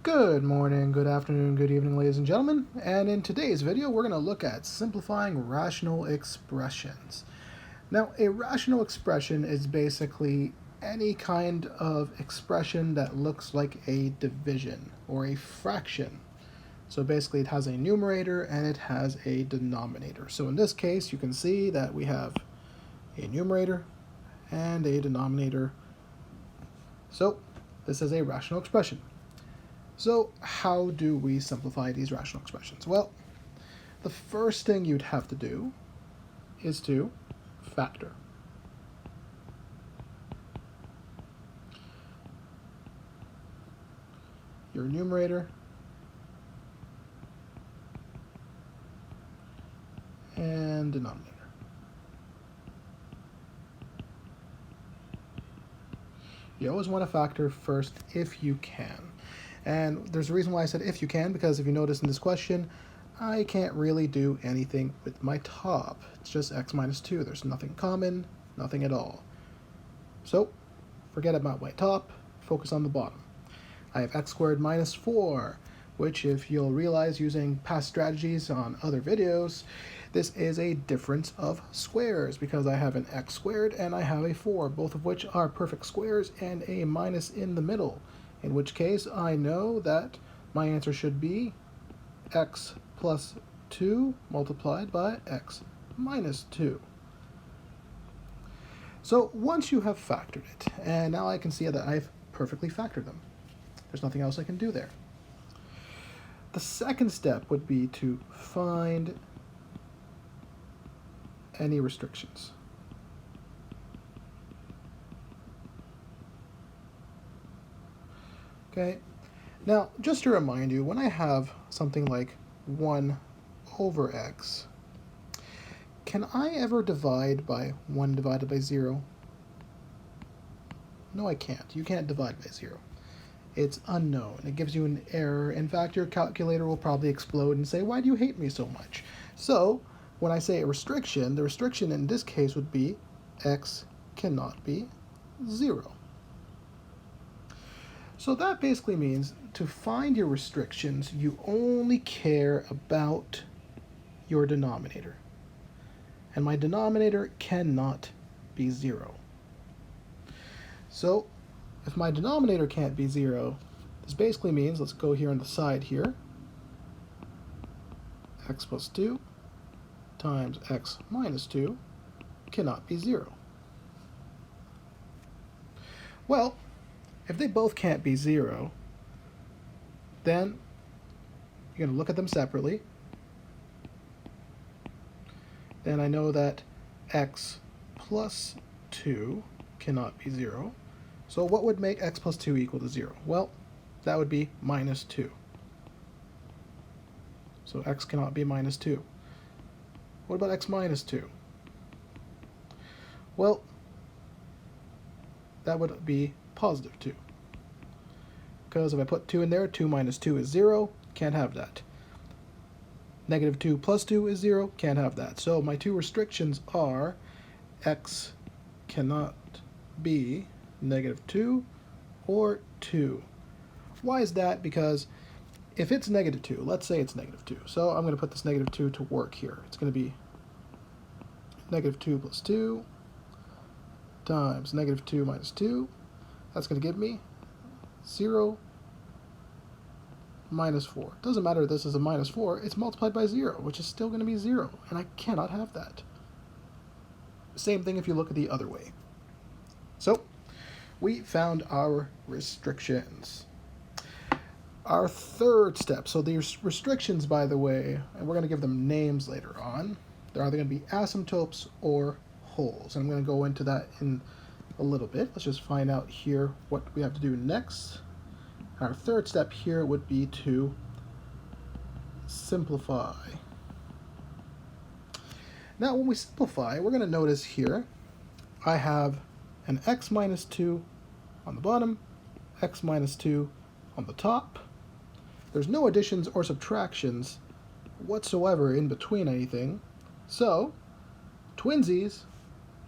Good morning, good afternoon, good evening, ladies and gentlemen, and in today's video we're going to look at simplifying rational expressions. Now, a rational expression is basically any kind of expression that looks like a division or a fraction. So basically it has a numerator and it has a denominator. So in this case you can see that we have a numerator and a denominator. So this is a rational expression. So how do we simplify these rational expressions? Well, the first thing you'd have to do is to factor. Your numerator and denominator. You always want to factor first if you can. And there's a reason why I said if you can, because if you notice in this question, I can't really do anything with my top. It's just x minus 2. There's nothing common, nothing at all. So forget about my top, focus on the bottom. I have x squared minus 4, which if you'll realize using past strategies on other videos, this is a difference of squares because I have an x squared and I have a 4, both of which are perfect squares and a minus in the middle. In which case, I know that my answer should be x plus 2 multiplied by x minus 2. So once you have factored it, and now I can see that I've perfectly factored them. There's nothing else I can do there. The second step would be to find any restrictions. Okay, now just to remind you, when I have something like 1 over x, can I ever divide by 1 divided by 0? No, I can't. You can't divide by 0. It's unknown. It gives you an error. In fact, your calculator will probably explode and say, why do you hate me so much? So when I say a restriction, the restriction in this case would be x cannot be 0. So that basically means to find your restrictions, you only care about your denominator. And my denominator cannot be 0. So if my denominator can't be 0, this basically means, let's go here on the side here, x plus 2 times x minus 2 cannot be 0. Well, if they both can't be 0, then you're going to look at them separately. Then I know that x plus 2 cannot be 0. So what would make x plus 2 equal to 0? Well, that would be minus 2. So x cannot be minus 2. What about x minus 2? Well, that would be positive 2. Because if I put 2 in there, 2 minus 2 is 0. Can't have that. Negative 2 plus 2 is 0. Can't have that. So my two restrictions are x cannot be negative 2 or 2. Why is that? Because if it's negative 2, let's say it's negative 2. So I'm going to put this negative 2 to work here. It's going to be negative 2 plus 2 times negative 2 minus 2. That's going to give me 0 minus 4. Doesn't matter if this is a minus 4, it's multiplied by 0, which is still going to be 0, and I cannot have that. Same thing if you look at the other way. So we found our restrictions. Our third step, so these restrictions, by the way, and we're going to give them names later on, they're either going to be asymptotes or holes, and I'm going to go into that in a little bit. Let's just find out here what we have to do next. Our third step here would be to simplify. Now when we simplify, we're going to notice here I have an x minus 2 on the bottom, x minus 2 on the top. There's no additions or subtractions whatsoever in between anything. So twinsies,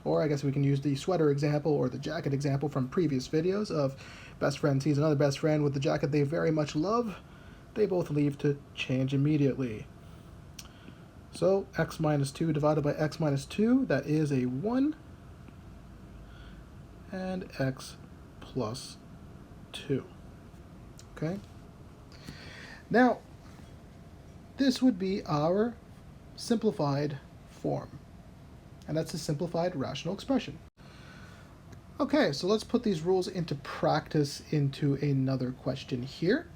or I guess we can use the sweater example or the jacket example from previous videos of best friend sees another best friend with the jacket they very much love, they both leave to change immediately. So x minus 2 divided by x minus 2, that is a 1, and x plus 2. Okay? Now, this would be our simplified form, and that's a simplified rational expression. Okay, so let's put these rules into practice into another question here.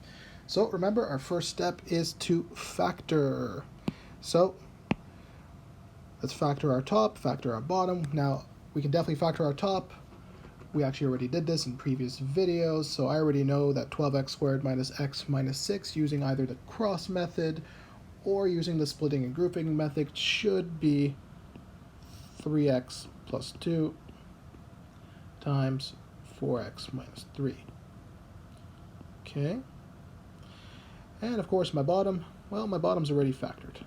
So remember, our first step is to factor. So let's factor our top, factor our bottom. Now, we can definitely factor our top. We actually already did this in previous videos, so I already know that 12x squared minus x minus 6 using either the cross method or using the splitting and grouping method should be 3x plus 2 times 4x minus 3. Okay. And of course my bottom, well, my bottom's already factored.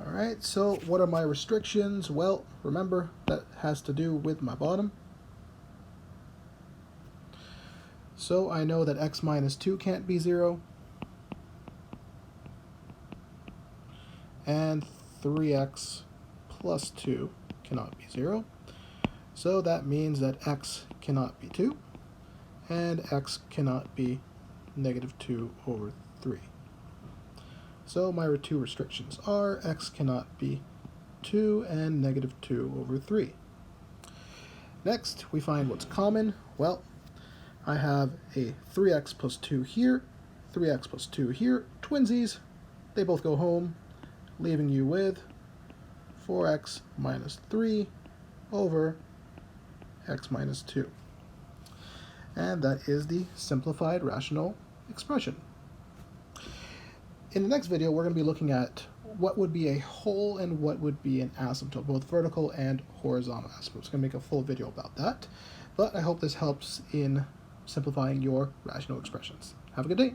Alright, so what are my restrictions? Well, remember, that has to do with my bottom. So I know that x minus 2 can't be 0. And 3x plus 2 cannot be 0. So that means that x cannot be 2. And x cannot be negative 2 over 3. So my two restrictions are x cannot be 2 and negative 2 over 3. Next, we find what's common. Well, I have a 3x plus 2 here, 3x plus 2 here, twinsies. They both go home, leaving you with 4x minus 3 over x minus 2. And that is the simplified rational expression. In the next video, we're going to be looking at what would be a whole and what would be an asymptote, both vertical and horizontal asymptotes. I'm going to make a full video about that, but I hope this helps in simplifying your rational expressions. Have a good day.